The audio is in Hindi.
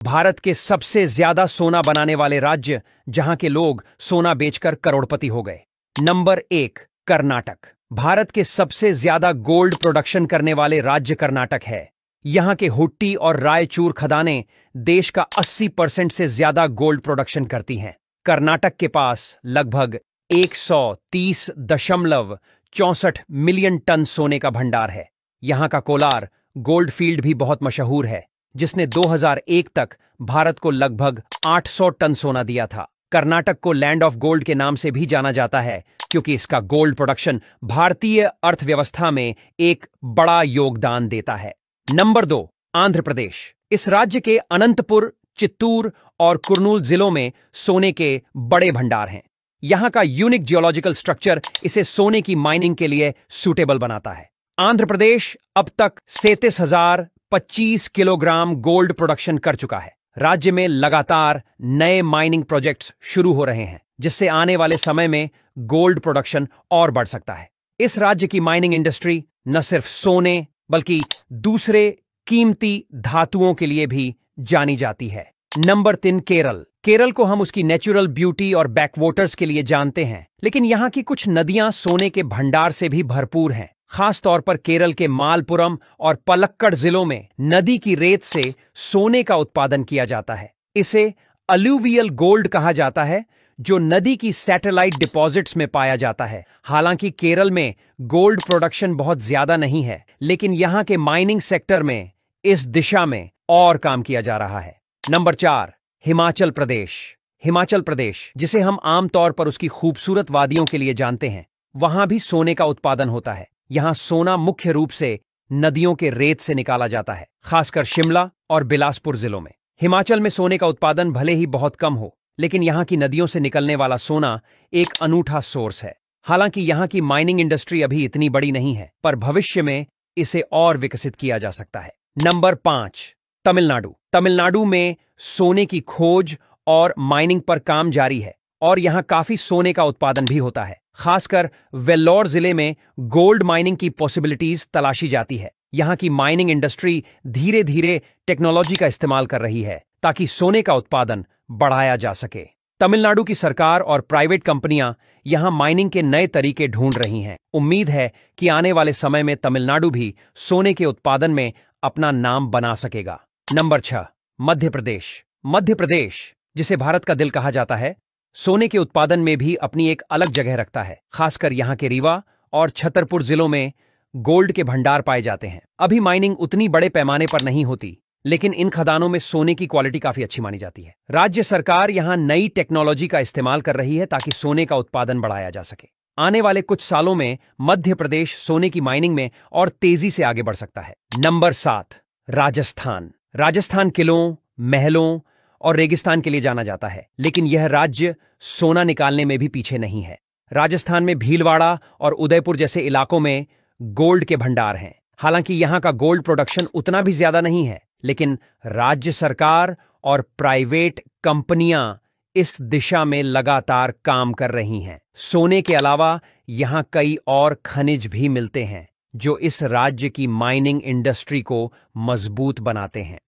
भारत के सबसे ज्यादा सोना बनाने वाले राज्य, जहां के लोग सोना बेचकर करोड़पति हो गए। नंबर 1, कर्नाटक। भारत के सबसे ज्यादा गोल्ड प्रोडक्शन करने वाले राज्य कर्नाटक है। यहां के हुट्टी और रायचूर खदानें देश का 80% से ज्यादा गोल्ड प्रोडक्शन करती हैं। कर्नाटक के पास लगभग 130.64 मिलियन टन सोने का भंडार है। यहां का कोलार गोल्ड फील्ड भी बहुत मशहूर है, जिसने 2001 तक भारत को लगभग 800 टन सोना दिया था। कर्नाटक को लैंड ऑफ गोल्ड के नाम से भी जाना जाता है, क्योंकि इसका गोल्ड प्रोडक्शन भारतीय अर्थव्यवस्था में एक बड़ा योगदान देता है। नंबर 2, आंध्र प्रदेश। इस राज्य के अनंतपुर, चित्तूर और कुर्नूल जिलों में सोने के बड़े भंडार हैं। यहां का यूनिक जियोलॉजिकल स्ट्रक्चर इसे सोने की माइनिंग के लिए सूटेबल बनाता है। आंध्र प्रदेश अब तक 37,025 किलोग्राम गोल्ड प्रोडक्शन कर चुका है। राज्य में लगातार नए माइनिंग प्रोजेक्ट्स शुरू हो रहे हैं, जिससे आने वाले समय में गोल्ड प्रोडक्शन और बढ़ सकता है। इस राज्य की माइनिंग इंडस्ट्री न सिर्फ सोने बल्कि दूसरे कीमती धातुओं के लिए भी जानी जाती है। नंबर 3, केरल। केरल को हम उसकी नेचुरल ब्यूटी और बैकवाटर्स के लिए जानते हैं, लेकिन यहाँ की कुछ नदियां सोने के भंडार से भी भरपूर हैं। खास तौर पर केरल के मालपुरम और पलक्कड़ जिलों में नदी की रेत से सोने का उत्पादन किया जाता है। इसे अलूवियल गोल्ड कहा जाता है, जो नदी की सैटेलाइट डिपॉजिट्स में पाया जाता है। हालांकि केरल में गोल्ड प्रोडक्शन बहुत ज्यादा नहीं है, लेकिन यहां के माइनिंग सेक्टर में इस दिशा में और काम किया जा रहा है। नंबर 4, हिमाचल प्रदेश। हिमाचल प्रदेश, जिसे हम आमतौर पर उसकी खूबसूरत वादियों के लिए जानते हैं, वहां भी सोने का उत्पादन होता है। यहां सोना मुख्य रूप से नदियों के रेत से निकाला जाता है, खासकर शिमला और बिलासपुर जिलों में। हिमाचल में सोने का उत्पादन भले ही बहुत कम हो, लेकिन यहां की नदियों से निकलने वाला सोना एक अनूठा सोर्स है। हालांकि यहां की माइनिंग इंडस्ट्री अभी इतनी बड़ी नहीं है, पर भविष्य में इसे और विकसित किया जा सकता है। नंबर 5, तमिलनाडु। तमिलनाडु में सोने की खोज और माइनिंग पर काम जारी है, और यहां काफी सोने का उत्पादन भी होता है। खासकर वेल्लोर जिले में गोल्ड माइनिंग की पॉसिबिलिटीज तलाशी जाती है। यहां की माइनिंग इंडस्ट्री धीरे धीरे टेक्नोलॉजी का इस्तेमाल कर रही है, ताकि सोने का उत्पादन बढ़ाया जा सके। तमिलनाडु की सरकार और प्राइवेट कंपनियां यहां माइनिंग के नए तरीके ढूंढ रही हैं। उम्मीद है कि आने वाले समय में तमिलनाडु भी सोने के उत्पादन में अपना नाम बना सकेगा। नंबर 6, मध्य प्रदेश। मध्य प्रदेश, जिसे भारत का दिल कहा जाता है, सोने के उत्पादन में भी अपनी एक अलग जगह रखता है। खासकर यहां के रीवा और छतरपुर जिलों में गोल्ड के भंडार पाए जाते हैं। अभी माइनिंग उतनी बड़े पैमाने पर नहीं होती, लेकिन इन खदानों में सोने की क्वालिटी काफी अच्छी मानी जाती है। राज्य सरकार यहां नई टेक्नोलॉजी का इस्तेमाल कर रही है, ताकि सोने का उत्पादन बढ़ाया जा सके। आने वाले कुछ सालों में मध्य प्रदेश सोने की माइनिंग में और तेजी से आगे बढ़ सकता है। नंबर 7, राजस्थान। राजस्थान किलों, महलों और रेगिस्तान के लिए जाना जाता है, लेकिन यह राज्य सोना निकालने में भी पीछे नहीं है। राजस्थान में भीलवाड़ा और उदयपुर जैसे इलाकों में गोल्ड के भंडार हैं। हालांकि यहां का गोल्ड प्रोडक्शन उतना भी ज्यादा नहीं है, लेकिन राज्य सरकार और प्राइवेट कंपनियां इस दिशा में लगातार काम कर रही हैं। सोने के अलावा यहां कई और खनिज भी मिलते हैं, जो इस राज्य की माइनिंग इंडस्ट्री को मजबूत बनाते हैं।